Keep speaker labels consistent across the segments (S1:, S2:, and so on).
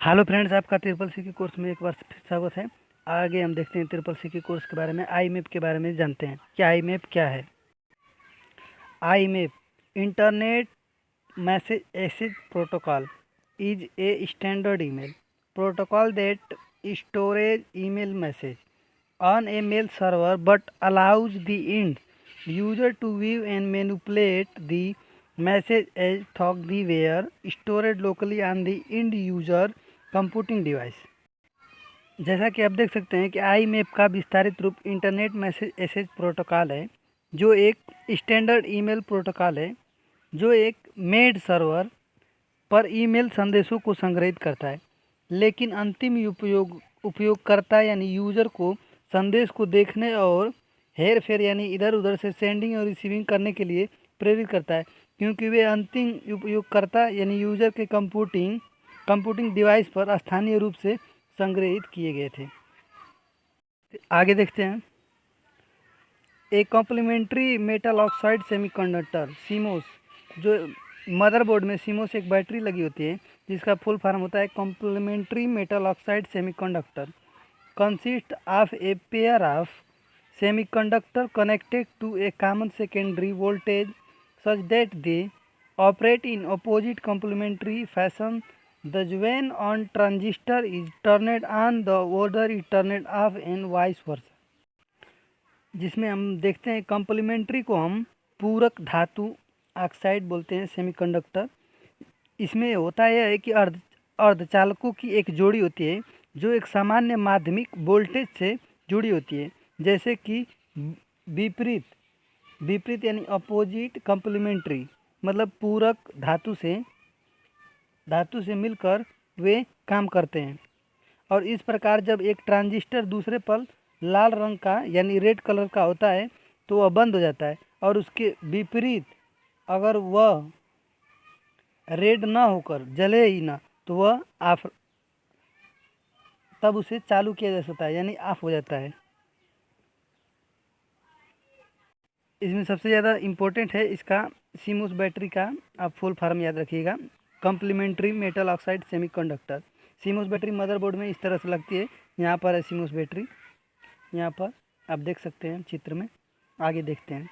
S1: Hello friends, आपका triple C के course में एक बार फिर स्वागत है। आगे हम देखते हैं ट्रिपल सी के कोर्स के बारे में, आई मैप के बारे में जानते हैं कि आई मैप क्या है। आई map internet message exchange protocol is a standard email protocol that storage email message on a mail server but allows the end user to view and manipulate the message as thought the were stored locally on the end user computing device। जैसा कि आप देख सकते हैं कि आई map का विस्तारित रूप इंटरनेट मैसेज एक्सचेंज प्रोटोकॉल है, जो एक स्टैंडर्ड ईमेल प्रोटोकॉल है जो एक मेड सर्वर पर ईमेल संदेशों को संग्रहित करता है, लेकिन अंतिम उपयोगकर्ता यानी यूज़र को संदेश को देखने और हेर फेर यानी इधर उधर से सेंडिंग और रिसीविंग करने के लिए प्रेरित करता है, क्योंकि वे अंतिम उपयोगकर्ता यानी यूज़र के कंप्यूटिंग डिवाइस पर स्थानीय रूप से संग्रहित किए गए थे। आगे देखते हैं। एक complementary metal oxide semiconductor CMOS, जो मदरबोर्ड में सीमोस एक बैटरी लगी होती है जिसका फुल फॉर्म होता है complementary metal oxide semiconductor, consist of a pair of semiconductor connected to a common secondary voltage such that they operate in opposite complementary fashion. The when on transistor is turned on, the other is turned off and vice versa। जिसमें हम देखते हैं complementary को हम पूरक धातु oxide बोलते हैं सेमीकंडक्टर। इसमें होता यह है कि अर्धचालकों की एक जोड़ी होती है जो एक सामान्य माध्यमिक वोल्टेज से जुड़ी होती है, जैसे कि विपरीत यानी अपोजिट कॉम्प्लीमेंट्री मतलब पूरक धातु से मिलकर वे काम करते हैं। और इस प्रकार जब एक ट्रांजिस्टर दूसरे पर लाल रंग का यानी रेड कलर का होता है तो वह बंद हो जाता है, और उसके विपरीत अगर वह रेड ना होकर जले ही ना तो वह ऑफ, तब उसे चालू किया जा सकता है यानी ऑफ हो जाता है। इसमें सबसे ज़्यादा इम्पोर्टेंट है इसका सीमोस बैटरी का, आप फुल फॉर्म याद रखिएगा, complementary metal oxide semiconductor. CMOS battery motherboard में इस तरह से लगती है। यहाँ पर है सीमोस बैटरी, यहाँ पर आप देख सकते हैं चित्र में। आगे देखते हैं।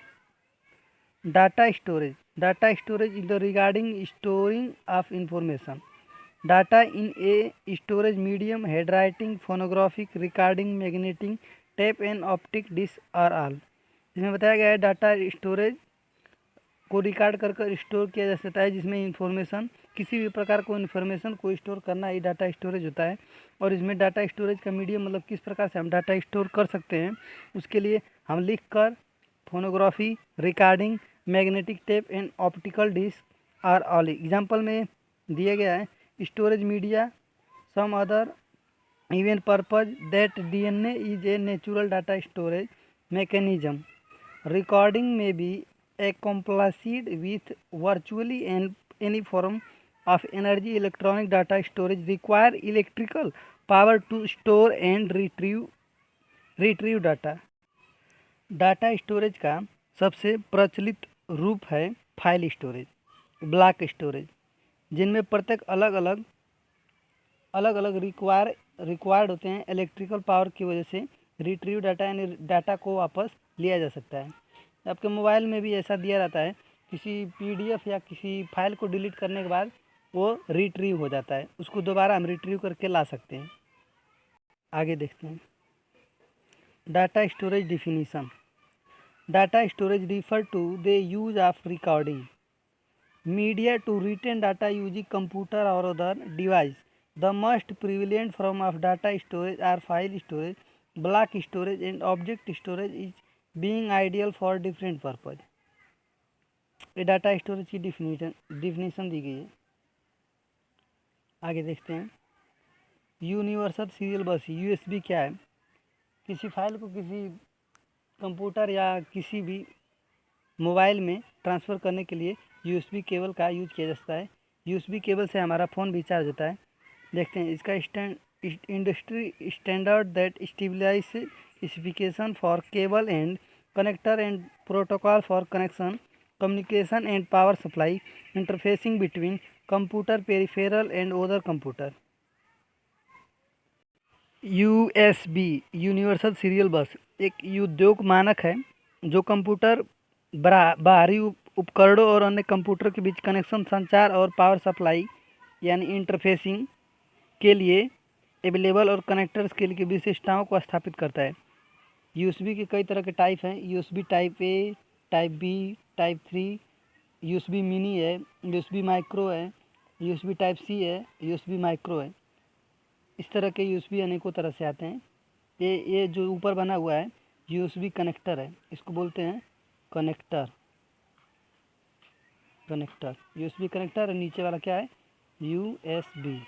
S1: Data storage is the regarding storing of information data in a storage medium, head writing, phonographic recording, magnetic tape and optic disc are all. इसमें बताया गया है डाटा स्टोरेज को रिकॉर्ड कर स्टोर किया जा सकता है, जिसमें इंफॉर्मेशन, किसी भी प्रकार को इन्फॉर्मेशन को स्टोर करना ही डाटा स्टोरेज होता है। और इसमें डाटा स्टोरेज का मीडियम मतलब किस प्रकार से हम डाटा स्टोर कर सकते हैं, उसके लिए हम लिख कर phonography, recording, magnetic tape and optical disc are all. Example में दिया गया है storage media, some other even purpose that DNA is a natural data storage mechanism। Recording may be accomplished with virtually any form of energy। Electronic data storage require electrical power to store and retrieve data। Data storage का सबसे प्रचलित रूप है file storage, block storage, जिनमें प्रत्येक अलग अलग required होते हैं इलेक्ट्रिकल पावर की वजह से रिट्रीव डाटा यानी डाटा को वापस लिया जा सकता है। आपके मोबाइल में भी ऐसा दिया रहता है, किसी PDF या किसी फाइल को डिलीट करने के बाद वो रिट्रीव हो जाता है, उसको दोबारा हम रिट्रीव करके ला सकते हैं। आगे देखते हैं। Data storage definition. Data storage refer to the use of recording media to retain data using computer और other device. The most prevalent form of data storage are file storage, block storage and object storage is being ideal for different purpose. ये data storage की definition दी गई है। आगे देखते हैं। Universal serial बस, USB क्या है? किसी फाइल को किसी कंप्यूटर या किसी भी मोबाइल में ट्रांसफ़र करने के लिए USB केबल का यूज किया जा सकता है। USB केबल से हमारा फ़ोन भी चार्ज होता है। देखते हैं इसका industry standard that stabilise specification for cable and connector and protocol for connection, communication and power supply, interfacing between computer peripheral and other computer. USB universal serial bus एक उद्योग मानक है जो कंप्यूटर, बाहरी उपकरणों और अन्य कंप्यूटर के बीच कनेक्शन, संचार और पावर सप्लाई यानी इंटरफेसिंग के लिए अवेलेबल और कनेक्टर्स के लिए विशेषताओं को स्थापित करता है। यूएसबी के कई तरह के टाइप हैं। USB type A, type B, type 3, USB mini है, यूएसबी माइक्रो है, यूएसबी टाइप सी है, यूएसबी माइक्रो है। इस तरह के यूएसबी अनेकों तरह से आते हैं। ये जो ऊपर बना हुआ है यूएसबी कनेक्टर है, इसको बोलते हैं कनेक्टर। यूएसबी कनेक्टर, नीचे वाला क्या है, यूएसबी।